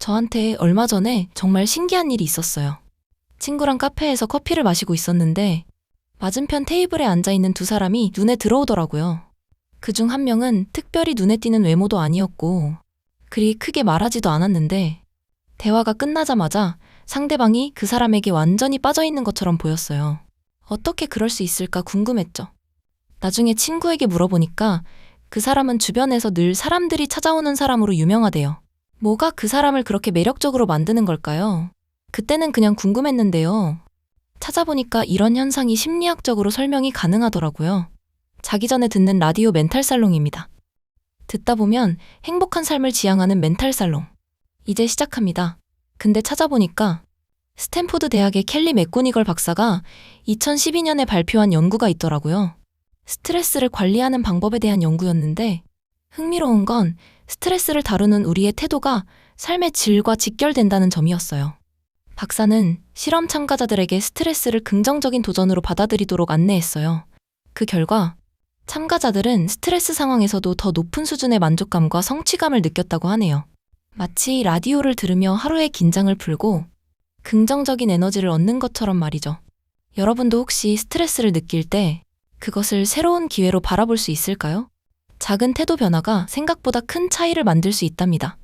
저한테 얼마 전에 정말 신기한 일이 있었어요. 친구랑 카페에서 커피를 마시고 있었는데 맞은편 테이블에 앉아있는 두 사람이 눈에 들어오더라고요. 그중 한 명은 특별히 눈에 띄는 외모도 아니었고 그리 크게 말하지도 않았는데 대화가 끝나자마자 상대방이 그 사람에게 완전히 빠져있는 것처럼 보였어요. 어떻게 그럴 수 있을까 궁금했죠. 나중에 친구에게 물어보니까 그 사람은 주변에서 늘 사람들이 찾아오는 사람으로 유명하대요. 뭐가 그 사람을 그렇게 매력적으로 만드는 걸까요? 그때는 그냥 궁금했는데요. 찾아보니까 이런 현상이 심리학적으로 설명이 가능하더라고요. 자기 전에 듣는 라디오 멘탈살롱입니다. 듣다 보면 행복한 삶을 지향하는 멘탈살롱. 이제 시작합니다. 근데 찾아보니까 스탠포드 대학의 켈리 맥고니걸 박사가 2012년에 발표한 연구가 있더라고요. 스트레스를 관리하는 방법에 대한 연구였는데 흥미로운 건 스트레스를 다루는 우리의 태도가 삶의 질과 직결된다는 점이었어요. 박사는 실험 참가자들에게 스트레스를 긍정적인 도전으로 받아들이도록 안내했어요. 그 결과 참가자들은 스트레스 상황에서도 더 높은 수준의 만족감과 성취감을 느꼈다고 하네요. 마치 라디오를 들으며 하루의 긴장을 풀고 긍정적인 에너지를 얻는 것처럼 말이죠. 여러분도 혹시 스트레스를 느낄 때 그것을 새로운 기회로 바라볼 수 있을까요? 작은 태도 변화가 생각보다 큰 차이를 만들 수 있답니다.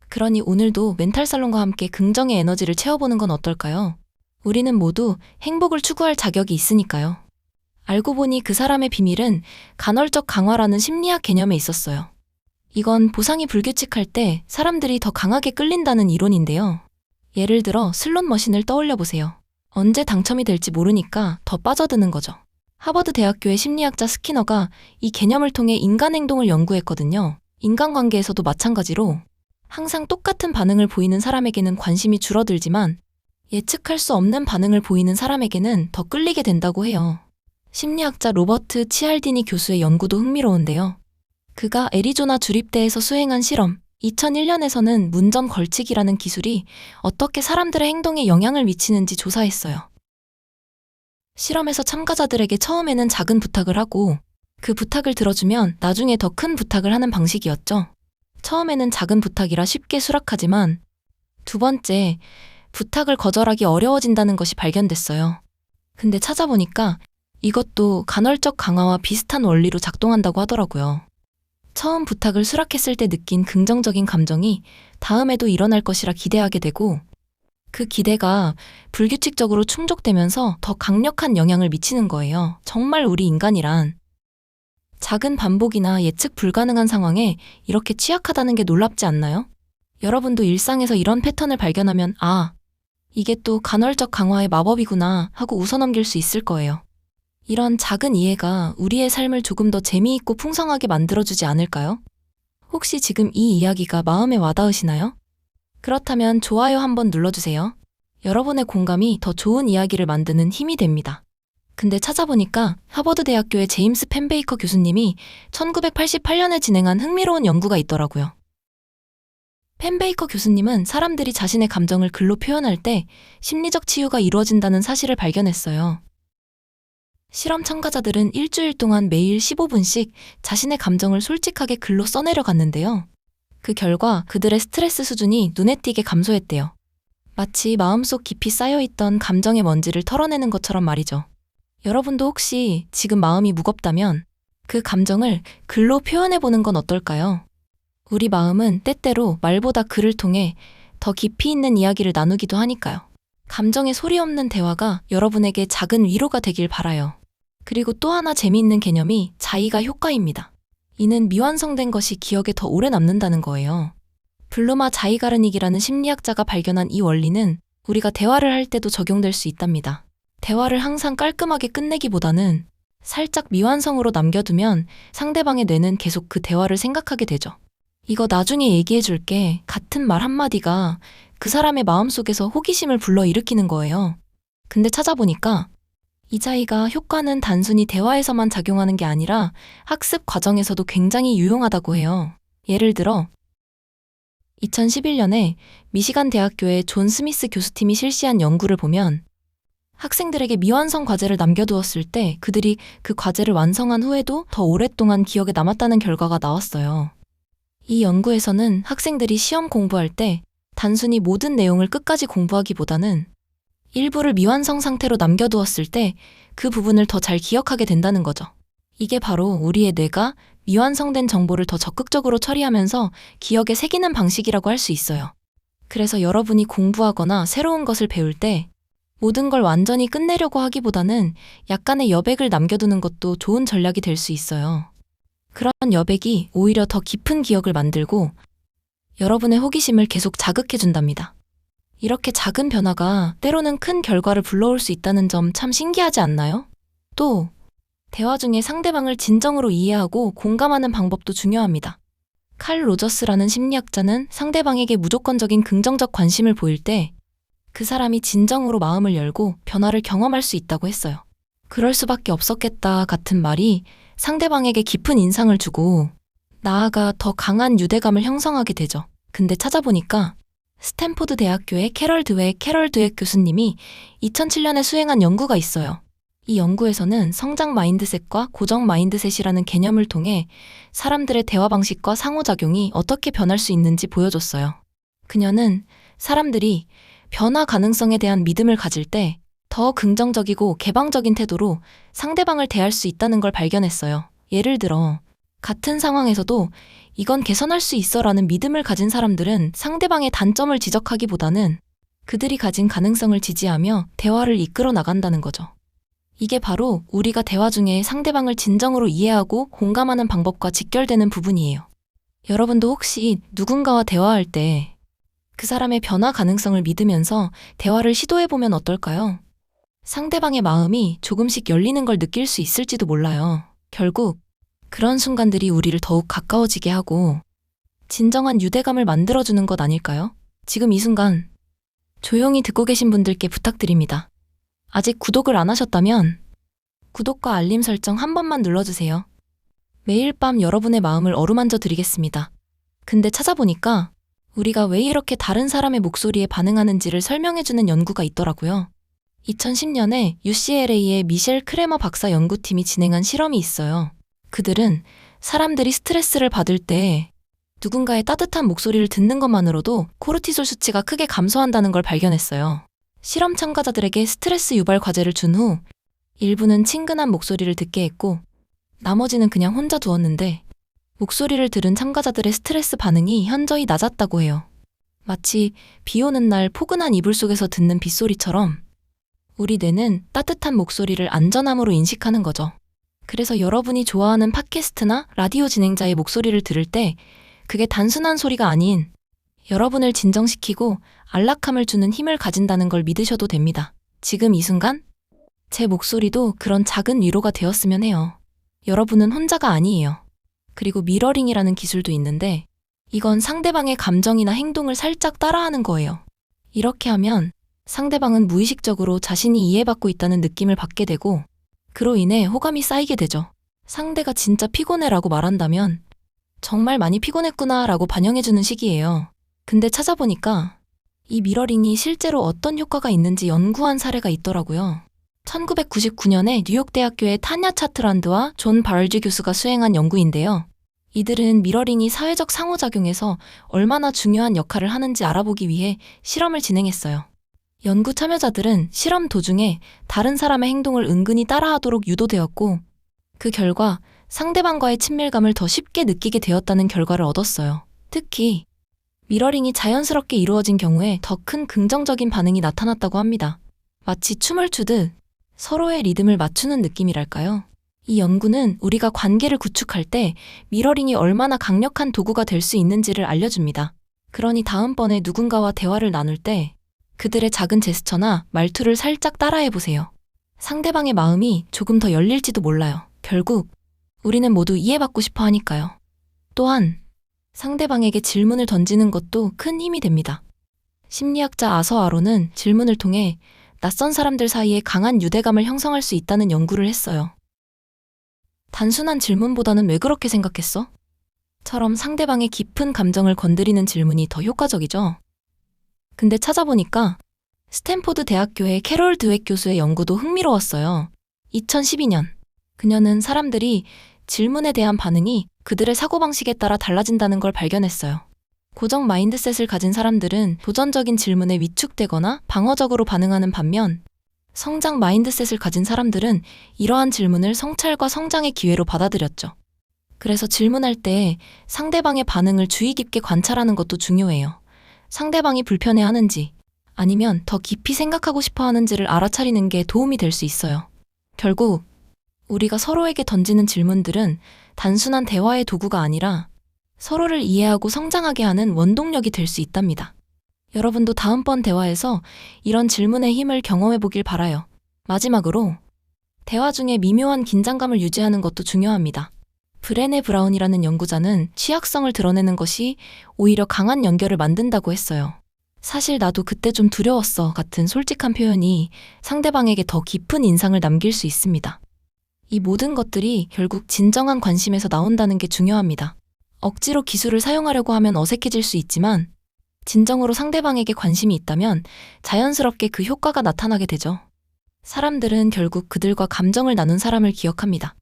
그러니 오늘도 멘탈살롱과 함께 긍정의 에너지를 채워보는 건 어떨까요? 우리는 모두 행복을 추구할 자격이 있으니까요. 알고 보니 그 사람의 비밀은 간헐적 강화라는 심리학 개념에 있었어요. 이건 보상이 불규칙할 때 사람들이 더 강하게 끌린다는 이론인데요. 예를 들어 슬롯 머신을 떠올려 보세요. 언제 당첨이 될지 모르니까 더 빠져드는 거죠. 하버드 대학교의 심리학자 스키너가 이 개념을 통해 인간 행동을 연구했거든요. 인간관계에서도 마찬가지로 항상 똑같은 반응을 보이는 사람에게는 관심이 줄어들지만 예측할 수 없는 반응을 보이는 사람에게는 더 끌리게 된다고 해요. 심리학자 로버트 치알디니 교수의 연구도 흥미로운데요. 그가 애리조나 주립대에서 수행한 실험, 2001년에서는 문점 걸치기라는 기술이 어떻게 사람들의 행동에 영향을 미치는지 조사했어요. 실험에서 참가자들에게 처음에는 작은 부탁을 하고 그 부탁을 들어주면 나중에 더 큰 부탁을 하는 방식이었죠. 처음에는 작은 부탁이라 쉽게 수락하지만 두 번째, 부탁을 거절하기 어려워진다는 것이 발견됐어요. 근데 찾아보니까 이것도 간헐적 강화와 비슷한 원리로 작동한다고 하더라고요. 처음 부탁을 수락했을 때 느낀 긍정적인 감정이 다음에도 일어날 것이라 기대하게 되고 그 기대가 불규칙적으로 충족되면서 더 강력한 영향을 미치는 거예요. 정말 우리 인간이란 작은 반복이나 예측 불가능한 상황에 이렇게 취약하다는 게 놀랍지 않나요? 여러분도 일상에서 이런 패턴을 발견하면 이게 또 간헐적 강화의 마법이구나 하고 웃어넘길 수 있을 거예요. 이런 작은 이해가 우리의 삶을 조금 더 재미있고 풍성하게 만들어주지 않을까요? 혹시 지금 이 이야기가 마음에 와닿으시나요? 그렇다면 좋아요 한번 눌러주세요. 여러분의 공감이 더 좋은 이야기를 만드는 힘이 됩니다. 근데 찾아보니까 하버드 대학교의 제임스 펜베이커 교수님이 1988년에 진행한 흥미로운 연구가 있더라고요. 펜베이커 교수님은 사람들이 자신의 감정을 글로 표현할 때 심리적 치유가 이루어진다는 사실을 발견했어요. 실험 참가자들은 일주일 동안 매일 15분씩 자신의 감정을 솔직하게 글로 써내려 갔는데요. 그 결과 그들의 스트레스 수준이 눈에 띄게 감소했대요. 마치 마음속 깊이 쌓여있던 감정의 먼지를 털어내는 것처럼 말이죠. 여러분도 혹시 지금 마음이 무겁다면 그 감정을 글로 표현해보는 건 어떨까요? 우리 마음은 때때로 말보다 글을 통해 더 깊이 있는 이야기를 나누기도 하니까요. 감정의 소리 없는 대화가 여러분에게 작은 위로가 되길 바라요. 그리고 또 하나 재미있는 개념이 자의가 효과입니다. 이는 미완성된 것이 기억에 더 오래 남는다는 거예요. 블루마 자이가르닉이라는 심리학자가 발견한 이 원리는 우리가 대화를 할 때도 적용될 수 있답니다. 대화를 항상 깔끔하게 끝내기보다는 살짝 미완성으로 남겨두면 상대방의 뇌는 계속 그 대화를 생각하게 되죠. 이거 나중에 얘기해 줄게 같은 말 한마디가 그 사람의 마음속에서 호기심을 불러일으키는 거예요. 근데 찾아보니까 이 자의가 효과는 단순히 대화에서만 작용하는 게 아니라 학습 과정에서도 굉장히 유용하다고 해요. 예를 들어 2011년에 미시간 대학교의 존 스미스 교수팀이 실시한 연구를 보면 학생들에게 미완성 과제를 남겨두었을 때 그들이 그 과제를 완성한 후에도 더 오랫동안 기억에 남았다는 결과가 나왔어요. 이 연구에서는 학생들이 시험 공부할 때 단순히 모든 내용을 끝까지 공부하기보다는 일부를 미완성 상태로 남겨두었을 때 그 부분을 더 잘 기억하게 된다는 거죠. 이게 바로 우리의 뇌가 미완성된 정보를 더 적극적으로 처리하면서 기억에 새기는 방식이라고 할 수 있어요. 그래서 여러분이 공부하거나 새로운 것을 배울 때 모든 걸 완전히 끝내려고 하기보다는 약간의 여백을 남겨두는 것도 좋은 전략이 될 수 있어요. 그런 여백이 오히려 더 깊은 기억을 만들고 여러분의 호기심을 계속 자극해준답니다. 이렇게 작은 변화가 때로는 큰 결과를 불러올 수 있다는 점 참 신기하지 않나요? 또 대화 중에 상대방을 진정으로 이해하고 공감하는 방법도 중요합니다. 칼 로저스라는 심리학자는 상대방에게 무조건적인 긍정적 관심을 보일 때 그 사람이 진정으로 마음을 열고 변화를 경험할 수 있다고 했어요. 그럴 수밖에 없었겠다 같은 말이 상대방에게 깊은 인상을 주고 나아가 더 강한 유대감을 형성하게 되죠. 근데 찾아보니까 스탠포드 대학교의 캐럴 드웩 교수님이 2007년에 수행한 연구가 있어요. 이 연구에서는 성장 마인드셋과 고정 마인드셋이라는 개념을 통해 사람들의 대화 방식과 상호작용이 어떻게 변할 수 있는지 보여줬어요. 그녀는 사람들이 변화 가능성에 대한 믿음을 가질 때 더 긍정적이고 개방적인 태도로 상대방을 대할 수 있다는 걸 발견했어요. 예를 들어 같은 상황에서도 이건 개선할 수 있어라는 믿음을 가진 사람들은 상대방의 단점을 지적하기보다는 그들이 가진 가능성을 지지하며 대화를 이끌어 나간다는 거죠. 이게 바로 우리가 대화 중에 상대방을 진정으로 이해하고 공감하는 방법과 직결되는 부분이에요. 여러분도 혹시 누군가와 대화할 때 그 사람의 변화 가능성을 믿으면서 대화를 시도해보면 어떨까요? 상대방의 마음이 조금씩 열리는 걸 느낄 수 있을지도 몰라요. 결국 그런 순간들이 우리를 더욱 가까워지게 하고 진정한 유대감을 만들어주는 것 아닐까요? 지금 이 순간 조용히 듣고 계신 분들께 부탁드립니다. 아직 구독을 안 하셨다면 구독과 알림 설정 한 번만 눌러주세요. 매일 밤 여러분의 마음을 어루만져 드리겠습니다. 근데 찾아보니까 우리가 왜 이렇게 다른 사람의 목소리에 반응하는지를 설명해주는 연구가 있더라고요. 2010년에 UCLA의 미셸 크레머 박사 연구팀이 진행한 실험이 있어요. 그들은 사람들이 스트레스를 받을 때 누군가의 따뜻한 목소리를 듣는 것만으로도 코르티솔 수치가 크게 감소한다는 걸 발견했어요. 실험 참가자들에게 스트레스 유발 과제를 준 후 일부는 친근한 목소리를 듣게 했고 나머지는 그냥 혼자 두었는데 목소리를 들은 참가자들의 스트레스 반응이 현저히 낮았다고 해요. 마치 비 오는 날 포근한 이불 속에서 듣는 빗소리처럼 우리 뇌는 따뜻한 목소리를 안전함으로 인식하는 거죠. 그래서 여러분이 좋아하는 팟캐스트나 라디오 진행자의 목소리를 들을 때 그게 단순한 소리가 아닌 여러분을 진정시키고 안락함을 주는 힘을 가진다는 걸 믿으셔도 됩니다. 지금 이 순간 제 목소리도 그런 작은 위로가 되었으면 해요. 여러분은 혼자가 아니에요. 그리고 미러링이라는 기술도 있는데 이건 상대방의 감정이나 행동을 살짝 따라하는 거예요. 이렇게 하면 상대방은 무의식적으로 자신이 이해받고 있다는 느낌을 받게 되고 그로 인해 호감이 쌓이게 되죠. 상대가 진짜 피곤해라고 말한다면 정말 많이 피곤했구나라고 반영해주는 시기예요. 근데 찾아보니까 이 미러링이 실제로 어떤 효과가 있는지 연구한 사례가 있더라고요. 1999년에 뉴욕대학교의 타냐 차트란드와 존 바얼지 교수가 수행한 연구인데요. 이들은 미러링이 사회적 상호작용에서 얼마나 중요한 역할을 하는지 알아보기 위해 실험을 진행했어요. 연구 참여자들은 실험 도중에 다른 사람의 행동을 은근히 따라하도록 유도되었고 그 결과 상대방과의 친밀감을 더 쉽게 느끼게 되었다는 결과를 얻었어요. 특히 미러링이 자연스럽게 이루어진 경우에 더 큰 긍정적인 반응이 나타났다고 합니다. 마치 춤을 추듯 서로의 리듬을 맞추는 느낌이랄까요? 이 연구는 우리가 관계를 구축할 때 미러링이 얼마나 강력한 도구가 될 수 있는지를 알려줍니다. 그러니 다음번에 누군가와 대화를 나눌 때 그들의 작은 제스처나 말투를 살짝 따라해보세요. 상대방의 마음이 조금 더 열릴지도 몰라요. 결국 우리는 모두 이해받고 싶어 하니까요. 또한 상대방에게 질문을 던지는 것도 큰 힘이 됩니다. 심리학자 아서 아론은 질문을 통해 낯선 사람들 사이에 강한 유대감을 형성할 수 있다는 연구를 했어요. 단순한 질문보다는 왜 그렇게 생각했어? 처럼 상대방의 깊은 감정을 건드리는 질문이 더 효과적이죠. 근데 찾아보니까 스탠포드 대학교의 캐롤 드웩 교수의 연구도 흥미로웠어요. 2012년 그녀는 사람들이 질문에 대한 반응이 그들의 사고방식에 따라 달라진다는 걸 발견했어요. 고정 마인드셋을 가진 사람들은 도전적인 질문에 위축되거나 방어적으로 반응하는 반면, 성장 마인드셋을 가진 사람들은 이러한 질문을 성찰과 성장의 기회로 받아들였죠. 그래서 질문할 때 상대방의 반응을 주의 깊게 관찰하는 것도 중요해요. 상대방이 불편해하는지 아니면 더 깊이 생각하고 싶어 하는지를 알아차리는 게 도움이 될 수 있어요. 결국 우리가 서로에게 던지는 질문들은 단순한 대화의 도구가 아니라 서로를 이해하고 성장하게 하는 원동력이 될 수 있답니다. 여러분도 다음번 대화에서 이런 질문의 힘을 경험해 보길 바라요. 마지막으로 대화 중에 미묘한 긴장감을 유지하는 것도 중요합니다. 브레네 브라운이라는 연구자는 취약성을 드러내는 것이 오히려 강한 연결을 만든다고 했어요. 사실 나도 그때 좀 두려웠어 같은 솔직한 표현이 상대방에게 더 깊은 인상을 남길 수 있습니다. 이 모든 것들이 결국 진정한 관심에서 나온다는 게 중요합니다. 억지로 기술을 사용하려고 하면 어색해질 수 있지만 진정으로 상대방에게 관심이 있다면 자연스럽게 그 효과가 나타나게 되죠. 사람들은 결국 그들과 감정을 나눈 사람을 기억합니다.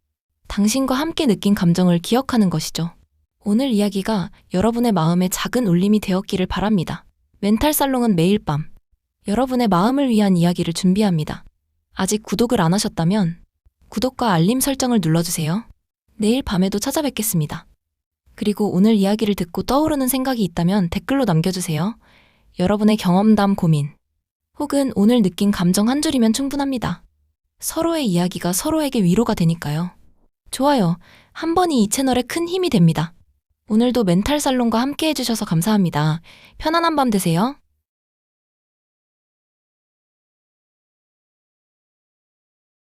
당신과 함께 느낀 감정을 기억하는 것이죠. 오늘 이야기가 여러분의 마음에 작은 울림이 되었기를 바랍니다. 멘탈 살롱은 매일 밤 여러분의 마음을 위한 이야기를 준비합니다. 아직 구독을 안 하셨다면 구독과 알림 설정을 눌러주세요. 내일 밤에도 찾아뵙겠습니다. 그리고 오늘 이야기를 듣고 떠오르는 생각이 있다면 댓글로 남겨주세요. 여러분의 경험담, 고민, 혹은 오늘 느낀 감정 한 줄이면 충분합니다. 서로의 이야기가 서로에게 위로가 되니까요. 좋아요, 한 번이 이 채널에 큰 힘이 됩니다. 오늘도 멘탈 살롱과 함께 해주셔서 감사합니다. 편안한 밤 되세요.